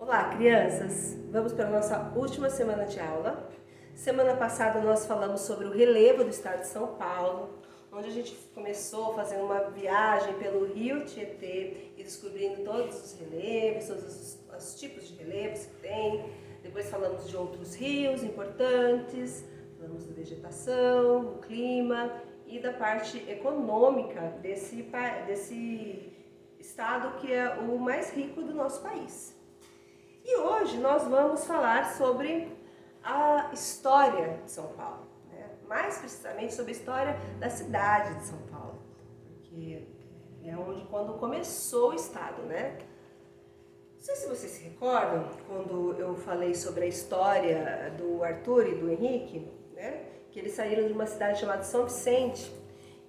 Olá, crianças! Vamos para a nossa última semana de aula. Semana passada nós falamos sobre o relevo do estado de São Paulo, onde a gente começou fazendo uma viagem pelo rio Tietê e descobrindo todos os relevos, todos os tipos de relevos que tem. Depois falamos de outros rios importantes, falamos da vegetação, do clima e da parte econômica desse estado que é o mais rico do nosso país. E hoje nós vamos falar sobre a história de São Paulo, né? Mais precisamente sobre a história da cidade de São Paulo, porque é quando começou o estado, né? Não sei se vocês se recordam, quando eu falei sobre a história do Arthur e do Henrique, né? Que eles saíram de uma cidade chamada São Vicente,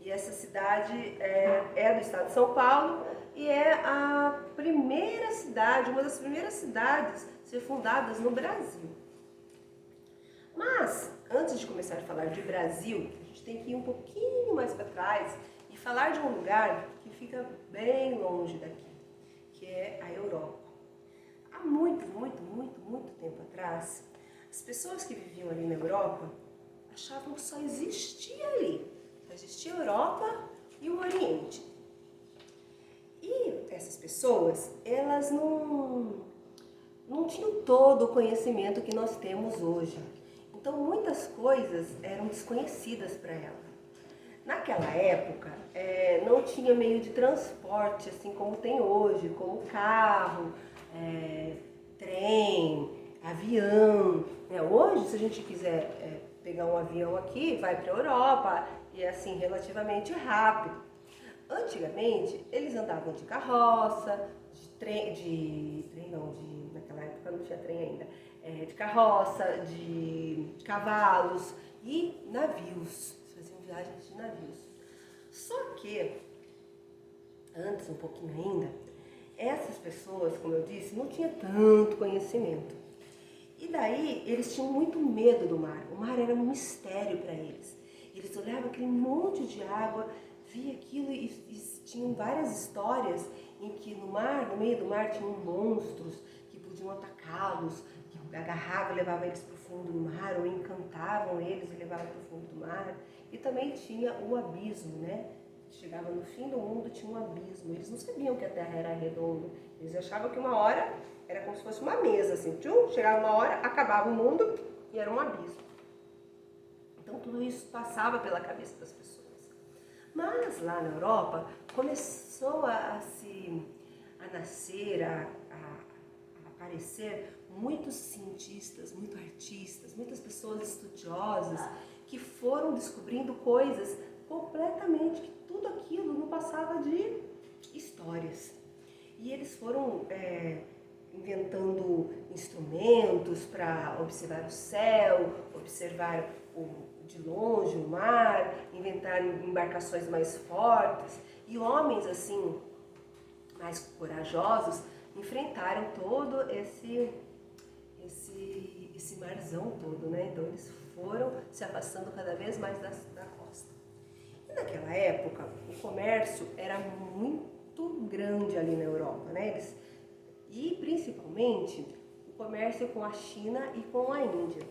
e essa cidade é do estado de São Paulo e é a primeira cidade, uma das primeiras cidades a ser fundadas no Brasil. Mas, antes de começar a falar de Brasil, a gente tem que ir um pouquinho mais para trás e falar de um lugar que fica bem longe daqui, que é a Europa. Há muito tempo atrás, as pessoas que viviam ali na Europa achavam que só existia ali. Só existia a Europa e o Oriente. E essas pessoas, elas não tinham todo o conhecimento que nós temos hoje. Então, muitas coisas eram desconhecidas para elas. Naquela época, não tinha meio de transporte, assim como tem hoje, como carro, trem, avião. Hoje, se a gente quiser pegar um avião aqui, vai para a Europa e é assim, relativamente rápido. Antigamente, eles andavam de carroça, naquela época não tinha trem ainda, de carroça, de cavalos e navios, faziam viagens de navios. Só que, antes um pouquinho ainda, essas pessoas, como eu disse, não tinham tanto conhecimento. E daí, eles tinham muito medo do mar. O mar era um mistério para eles. Eles olhavam aquele monte de água, via aquilo e tinham várias histórias em que no meio do mar, tinham monstros que podiam atacá-los, que agarravam e levavam eles para o fundo do mar, ou encantavam eles e levavam para o fundo do mar. E também tinha o abismo, né? Chegava no fim do mundo, tinha um abismo. Eles não sabiam que a Terra era redonda. Eles achavam que uma hora era como se fosse uma mesa, assim. Chegava uma hora, acabava o mundo e era um abismo. Então tudo isso passava pela cabeça das pessoas. Mas lá na Europa começou a nascer, a aparecer muitos cientistas, muitos artistas, muitas pessoas estudiosas que foram descobrindo coisas completamente, que tudo aquilo não passava de histórias. E eles foram inventando instrumentos para observar o céu, observar de longe o mar, inventaram embarcações mais fortes, e homens assim mais corajosos enfrentaram todo esse marzão todo, né? Então eles foram se afastando cada vez mais da costa. E naquela época o comércio era muito grande ali na Europa, né? E principalmente o comércio com a China e com a Índia.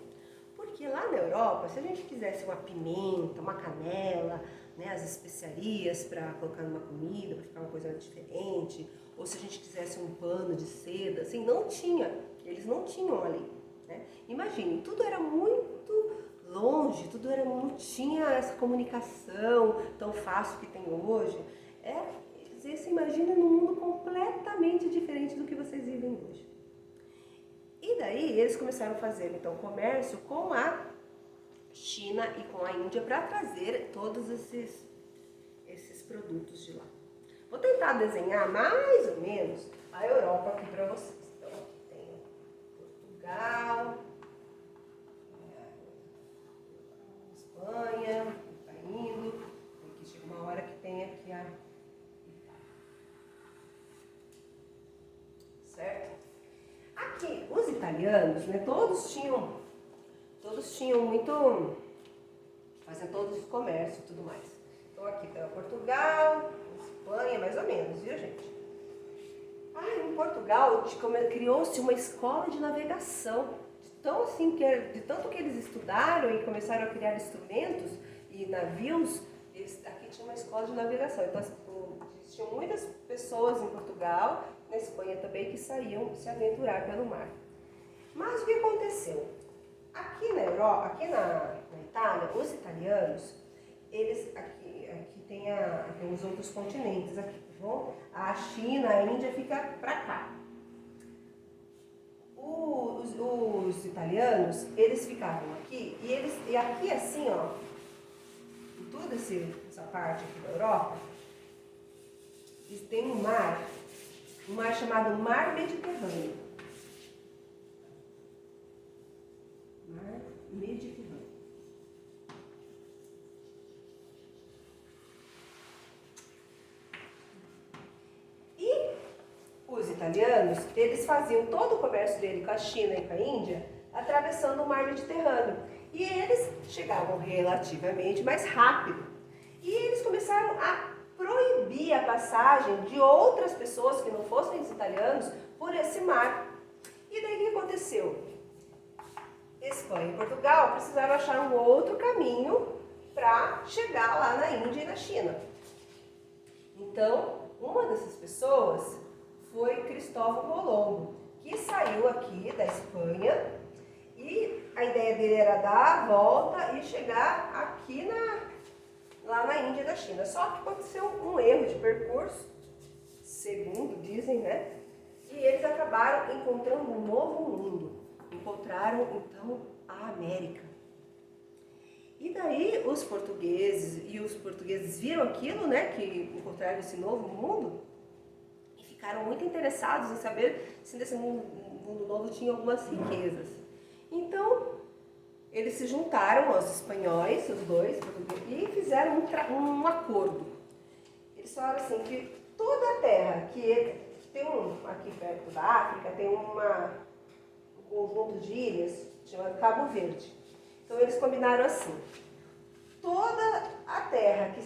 Porque lá na Europa, se a gente quisesse uma pimenta, uma canela, né, as especiarias para colocar numa comida, para ficar uma coisa diferente, ou se a gente quisesse um pano de seda, assim, não tinha, eles não tinham ali. Né? Imagine, tudo era muito longe, não tinha essa comunicação tão fácil que tem hoje. Você imagina num mundo completamente diferente do que vocês vivem hoje. E daí eles começaram a fazer então comércio com a China e com a Índia para trazer todos esses produtos de lá. Vou tentar desenhar mais ou menos a Europa aqui para vocês. Então aqui tem Portugal, Espanha, tá indo. Aqui chega uma hora que tem aqui a certo? Aqui, os italianos, né, todos tinham muito, faziam todos os comércios e tudo mais. Então aqui tá Portugal, Espanha, mais ou menos, viu gente? Em Portugal criou-se uma escola de navegação. De tanto que eles estudaram e começaram a criar instrumentos e navios, aqui tinha uma escola de navegação. Então, existiam muitas pessoas em Portugal, na Espanha também, que saíam se aventurar pelo mar. Mas o que aconteceu? Aqui na Europa, aqui na Itália, os italianos, eles aqui tem os outros continentes aqui, tá bom? A China, a Índia fica para cá. Os italianos, eles ficavam aqui e aqui assim, ó, em toda essa parte aqui da Europa, eles têm um mar chamado Mar Mediterrâneo. Mar Mediterrâneo. E os italianos, eles faziam todo o comércio dele com a China e com a Índia, atravessando o Mar Mediterrâneo. E eles chegavam relativamente mais rápido. E eles começaram a proibir a passagem de outras pessoas que não fossem os italianos por esse mar. E daí o que aconteceu? Espanha e Portugal precisaram achar um outro caminho para chegar lá na Índia e na China. Então, uma dessas pessoas foi Cristóvão Colombo, que saiu aqui da Espanha e a ideia dele era dar a volta e chegar aqui lá na Índia e na China. Só que aconteceu um erro de percurso, segundo dizem, né? E eles acabaram encontrando um novo mundo. Encontraram, então, a América. E daí os portugueses viram aquilo, né? Que encontraram esse novo mundo e ficaram muito interessados em saber se nesse mundo novo tinha algumas riquezas. Então, eles se juntaram aos espanhóis, os dois, e fizeram um acordo. Eles falaram assim, que toda a terra que tem aqui perto da África, tem um conjunto de ilhas chamado Cabo Verde. Então eles combinaram assim, toda a terra que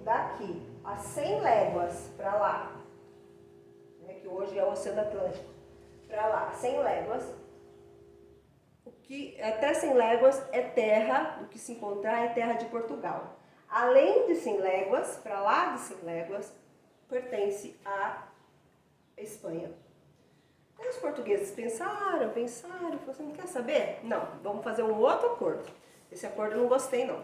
daqui a 100 léguas para lá, né, que hoje é o Oceano Atlântico, para lá, 100 léguas, até 100 léguas é terra, o que se encontrar é terra de Portugal. Além de 100 léguas, para lá de 100 léguas, pertence à Espanha. Aí os portugueses pensaram, falaram assim, não quer saber? Não, vamos fazer um outro acordo. Esse acordo eu não gostei, não.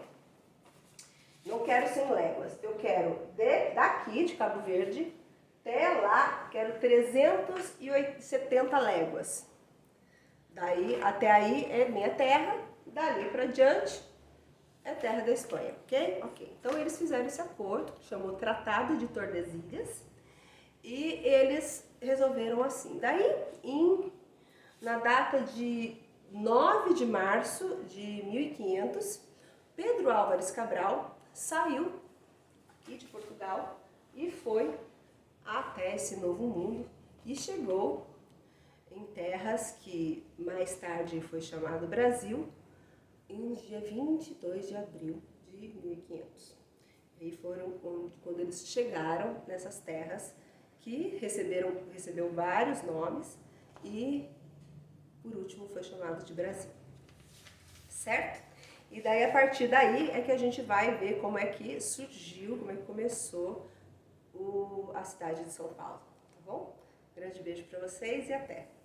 Não quero 100 léguas, eu quero daqui de Cabo Verde até lá, quero 370 léguas. Daí, até aí é minha terra, dali para diante é terra da Espanha, ok? Ok. Então eles fizeram esse acordo, chamou Tratado de Tordesilhas, e eles resolveram assim. Daí, na data de 9 de março de 1500, Pedro Álvares Cabral saiu aqui de Portugal e foi até esse novo mundo e chegou em terras que mais tarde foi chamado Brasil, em dia 22 de abril de 1500. E foram quando eles chegaram nessas terras que recebeu vários nomes e, por último, foi chamado de Brasil. Certo? E daí, a partir daí, é que a gente vai ver como é que surgiu, como é que começou a cidade de São Paulo, tá bom? Grande beijo para vocês e até!